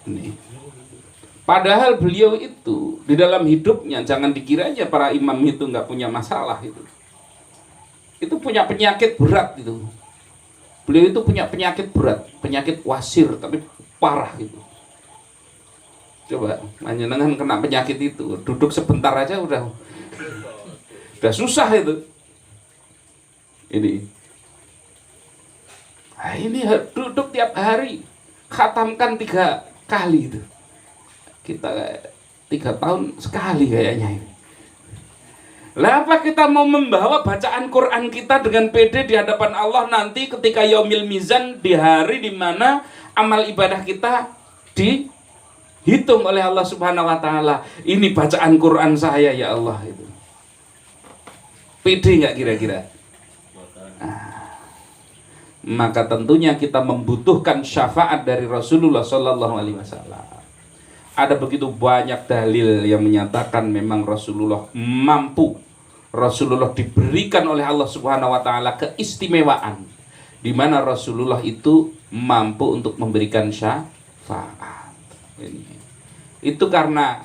Ini. Padahal beliau itu di dalam hidupnya, jangan dikira aja para imam itu nggak punya masalah itu. Itu punya penyakit berat itu. Beliau itu punya penyakit berat, penyakit wasir tapi parah itu. Coba panjenengan kena penyakit itu, duduk sebentar aja udah susah itu. Ini. Nah, ini duduk tiap hari, khatamkan 3 kali itu. Kita 3 tahun sekali kayaknya ini. Lah apa kita mau membawa bacaan Quran kita dengan pede di hadapan Allah nanti ketika yaumil mizan, di hari di mana amal ibadah kita dihitung oleh Allah Subhanahu wa taala. Ini bacaan Quran saya ya Allah itu. Pede enggak kira-kira? Maka tentunya kita membutuhkan syafaat dari Rasulullah sallallahu alaihi wasallam. Ada begitu banyak dalil yang menyatakan memang Rasulullah mampu. Rasulullah diberikan oleh Allah Subhanahu wa taala keistimewaan di mana Rasulullah itu mampu untuk memberikan syafaat. Itu karena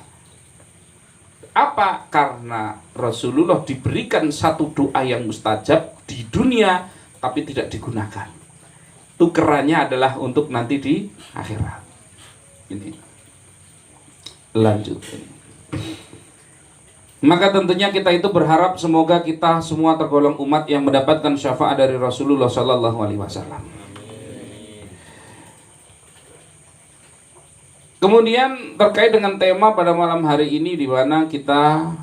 apa? Karena Rasulullah diberikan satu doa yang mustajab di dunia tapi tidak digunakan. Tukerannya adalah untuk nanti di akhirat. Ini. Lanjut. Maka tentunya kita itu berharap semoga kita semua tergolong umat yang mendapatkan syafaat dari Rasulullah sallallahu alaihi wasallam. Kemudian terkait dengan tema pada malam hari ini, di mana kita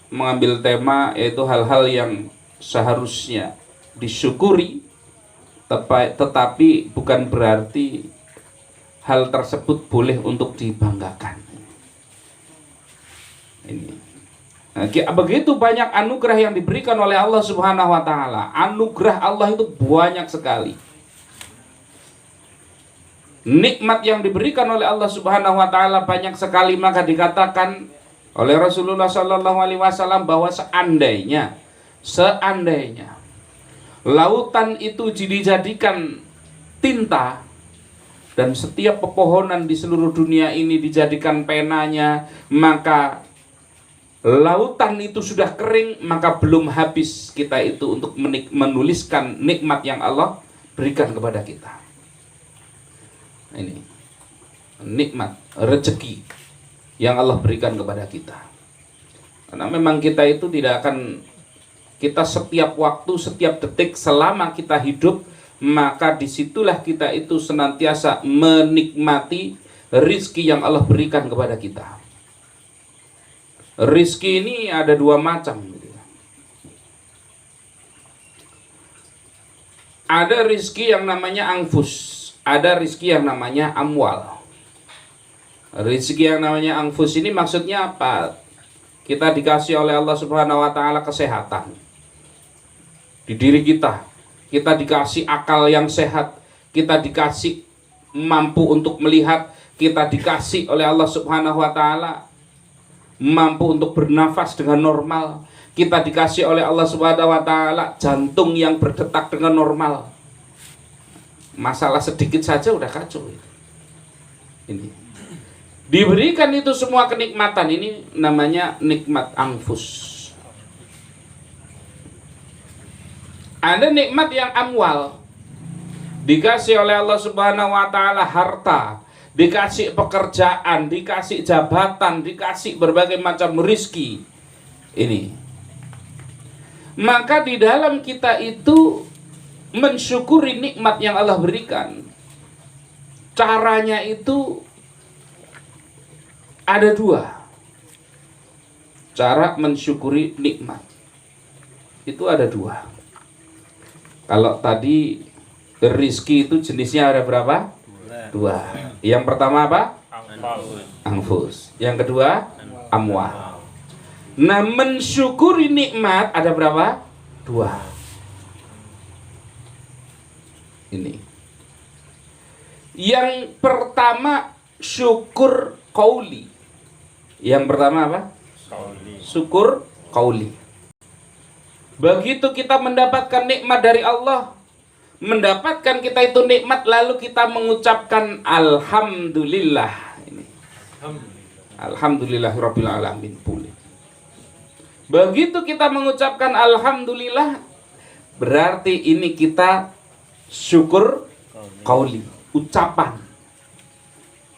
mengambil tema yaitu hal-hal yang seharusnya disyukuri, tetapi bukan berarti hal tersebut boleh untuk dibanggakan. Ini. Nah, begitu banyak anugerah yang diberikan oleh Allah Subhanahu wa taala. Anugerah Allah itu banyak sekali. Nikmat yang diberikan oleh Allah Subhanahu wa taala banyak sekali, maka dikatakan oleh Rasulullah sallallahu alaihi wasallam bahwa seandainya lautan itu dijadikan tinta dan setiap pepohonan di seluruh dunia ini dijadikan penanya, maka lautan itu sudah kering, maka belum habis kita itu untuk menuliskan nikmat yang Allah berikan kepada kita. Ini nikmat, rezeki yang Allah berikan kepada kita. Karena memang kita itu tidak akan, kita setiap waktu, setiap detik selama kita hidup, maka disitulah kita itu senantiasa menikmati rizki yang Allah berikan kepada kita. Rizki ini ada 2 macam. Ada rizki yang namanya anfus, ada rizki yang namanya amwal. Rizki yang namanya anfus ini maksudnya apa? Kita dikasih oleh Allah Subhanahu wa taala kesehatan di diri kita. Kita dikasih akal yang sehat, kita dikasih mampu untuk melihat, kita dikasih oleh Allah Subhanahu wa taala mampu untuk bernafas dengan normal, kita dikasih oleh Allah Subhanahu wa taala jantung yang berdetak dengan normal. Masalah sedikit saja udah kacau. Ini. Diberikan itu semua kenikmatan, ini namanya nikmat anfus. Ada nikmat yang amwal, dikasih oleh Allah Subhanahu wa taala harta, dikasih pekerjaan, dikasih jabatan, dikasih berbagai macam rezeki. Ini. Maka di dalam kita itu mensyukuri nikmat yang Allah berikan, caranya itu ada 2. Cara mensyukuri nikmat itu ada 2. Kalau tadi rizki itu jenisnya ada berapa? 2. Yang pertama apa? Anfus. Yang kedua amwal. Nah, mensyukuri nikmat ada berapa? 2. Ini. Yang pertama syukur qauli. Yang pertama apa? Syukur qauli. Begitu kita mendapatkan nikmat dari Allah, mendapatkan kita itu nikmat lalu kita mengucapkan alhamdulillah. Ini. Alhamdulillahirabbil alamin. Boleh. Begitu kita mengucapkan alhamdulillah, berarti ini kita syukur qauli, ucapan.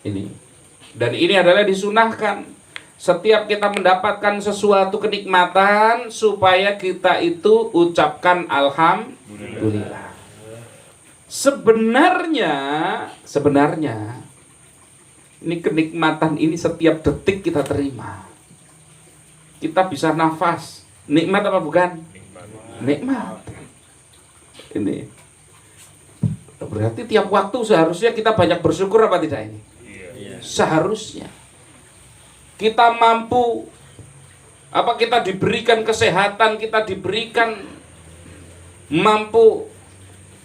Ini. Dan ini adalah disunahkan. Setiap kita mendapatkan sesuatu kenikmatan, supaya kita itu ucapkan alhamdulillah. Sebenarnya ini kenikmatan ini setiap detik kita terima. Kita bisa nafas. Nikmat apa bukan? Nikmat. Ini. Berarti tiap waktu seharusnya kita banyak bersyukur apa tidak ini? Seharusnya. Kita mampu, kita diberikan kesehatan, kita diberikan mampu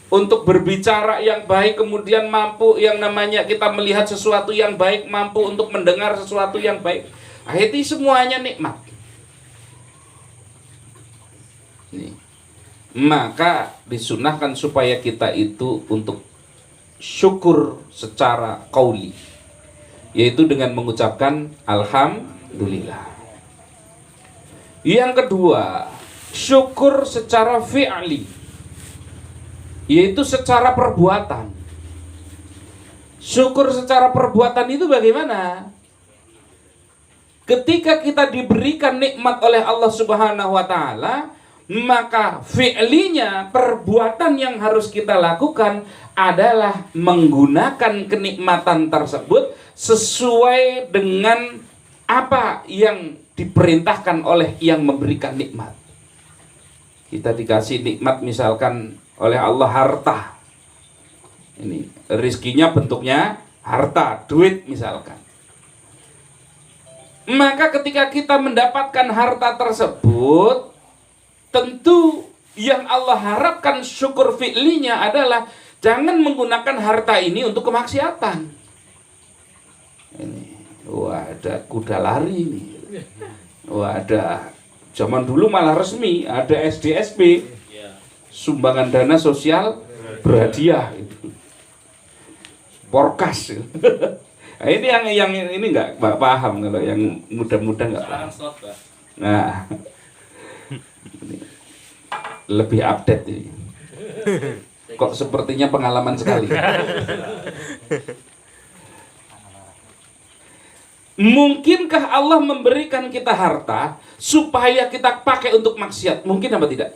untuk berbicara yang baik, kemudian mampu yang namanya kita melihat sesuatu yang baik, mampu untuk mendengar sesuatu yang baik. Itu semuanya nikmat. Nih. Maka disunahkan supaya kita itu untuk syukur secara qauli, yaitu dengan mengucapkan alhamdulillah. Yang kedua, syukur secara fi'li, yaitu secara perbuatan. Syukur secara perbuatan itu bagaimana? Ketika kita diberikan nikmat oleh Allah Subhanahu wa taala, maka fi'linya, perbuatan yang harus kita lakukan adalah menggunakan kenikmatan tersebut sesuai dengan apa yang diperintahkan oleh yang memberikan nikmat. Kita dikasih nikmat misalkan oleh Allah harta. Ini rizkinya bentuknya harta, duit misalkan. Maka ketika kita mendapatkan harta tersebut, tentu yang Allah harapkan syukur fi'linya adalah jangan menggunakan harta ini untuk kemaksiatan. Ini, ada kuda lari ini. Ada zaman dulu malah resmi, ada SDSP, sumbangan dana sosial berhadiah itu. Porkas. Nah, ini yang ini nggak paham, kalau yang muda-muda nggak paham. Nah, ini lebih update ini. Kok sepertinya pengalaman sekali. Mungkinkah Allah memberikan kita harta supaya kita pakai untuk maksiat? Mungkin apa tidak?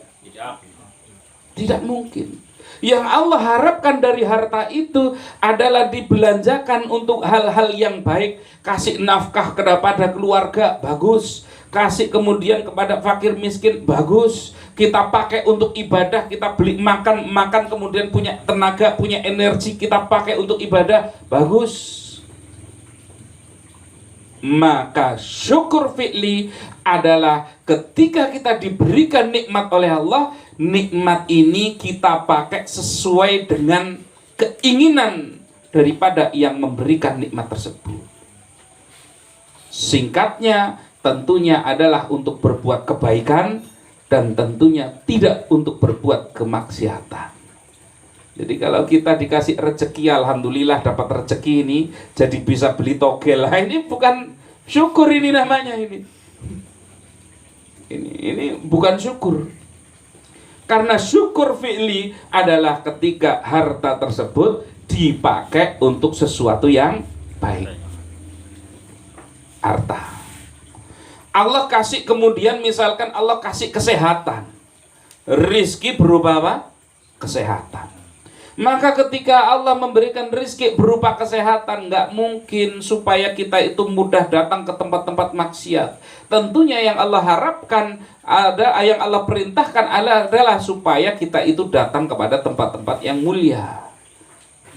Tidak mungkin. Yang Allah harapkan dari harta itu adalah dibelanjakan untuk hal-hal yang baik. Kasih nafkah kepada keluarga, bagus. Kasih kemudian kepada fakir miskin, bagus. Kita pakai untuk ibadah, kita beli makan kemudian punya tenaga, punya energi, kita pakai untuk ibadah, bagus. Maka syukur fi'li adalah ketika kita diberikan nikmat oleh Allah, nikmat ini kita pakai sesuai dengan keinginan daripada yang memberikan nikmat tersebut. Singkatnya, tentunya adalah untuk berbuat kebaikan dan tentunya tidak untuk berbuat kemaksiatan. Jadi kalau kita dikasih rezeki, alhamdulillah dapat rezeki ini, jadi bisa beli togel. Nah, ini bukan syukur, ini namanya ini. Ini bukan syukur. Karena syukur fi'li adalah ketika harta tersebut dipakai untuk sesuatu yang baik. Harta. Allah kasih kemudian misalkan Allah kasih kesehatan. Rizki berupa apa? Kesehatan. Maka ketika Allah memberikan rizki berupa kesehatan, nggak mungkin supaya kita itu mudah datang ke tempat-tempat maksiat. Tentunya yang Allah harapkan, yang Allah perintahkan adalah supaya kita itu datang kepada tempat-tempat yang mulia.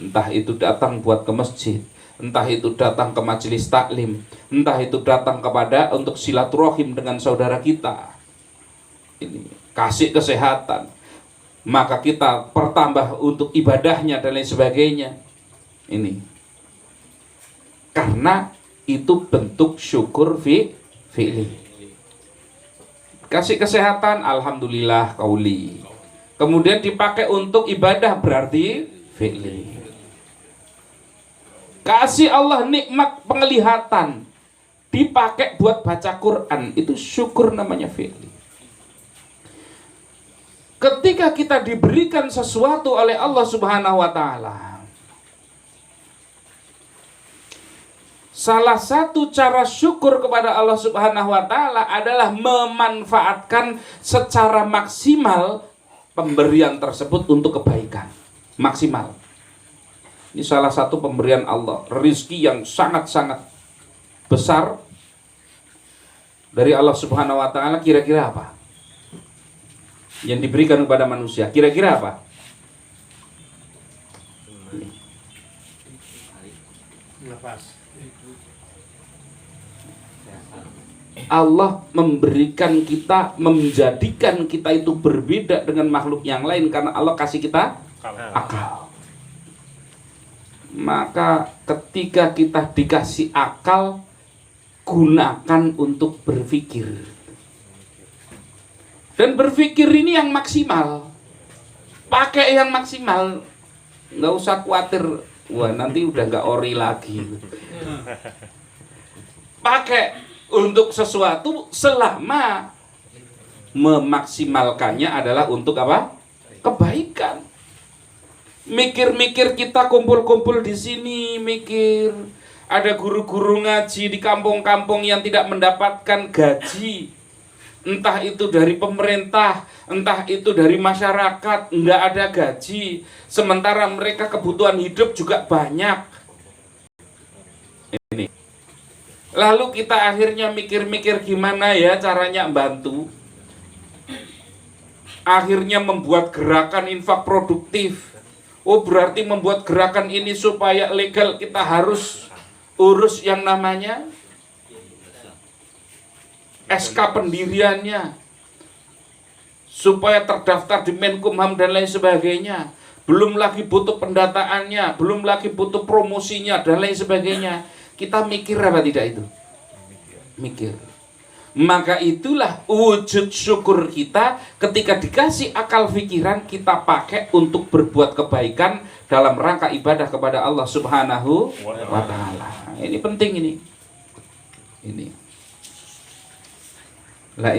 Entah itu datang buat ke masjid, entah itu datang ke majelis taklim, entah itu datang kepada untuk silaturahim dengan saudara kita. Ini kasih kesehatan. Maka kita pertambah untuk ibadahnya dan lain sebagainya. Ini karena itu bentuk syukur fi'li. Kasih kesehatan, alhamdulillah qauli. Kemudian dipakai untuk ibadah berarti fi'li. Kasih Allah nikmat penglihatan, dipakai buat baca Quran, itu syukur namanya fi'li. Ketika kita diberikan sesuatu oleh Allah Subhanahu wa Ta'ala, salah satu cara syukur kepada Allah Subhanahu wa Ta'ala adalah memanfaatkan secara maksimal pemberian tersebut untuk kebaikan. Maksimal. Ini salah satu pemberian Allah, rizki yang sangat-sangat besar dari Allah Subhanahu wa Ta'ala. Kira-kira apa yang diberikan kepada manusia? Kira-kira apa? Allah memberikan kita, menjadikan kita itu berbeda dengan makhluk yang lain karena Allah kasih kita akal. Maka ketika kita dikasih akal, gunakan untuk berpikir. Dan berpikir ini yang maksimal. Pakai yang maksimal. Nggak usah khawatir, wah nanti udah nggak ori lagi. Pakai untuk sesuatu selama memaksimalkannya adalah untuk apa? Kebaikan. Mikir-mikir kita kumpul-kumpul di sini, mikir ada guru-guru ngaji di kampung-kampung yang tidak mendapatkan gaji. Entah itu dari pemerintah, entah itu dari masyarakat, nggak ada gaji. Sementara mereka kebutuhan hidup juga banyak. Ini. Lalu kita akhirnya mikir-mikir gimana ya caranya bantu. Akhirnya membuat gerakan infak produktif. Oh berarti membuat gerakan ini supaya legal kita harus urus yang namanya SK pendiriannya, supaya terdaftar di Menkumham dan lain sebagainya. Belum lagi butuh pendataannya, belum lagi butuh promosinya dan lain sebagainya. Kita mikir apa tidak itu? Mikir. Maka itulah wujud syukur kita ketika dikasih akal pikiran, kita pakai untuk berbuat kebaikan dalam rangka ibadah kepada Allah Subhanahu wa Ta'ala. Ini penting ini.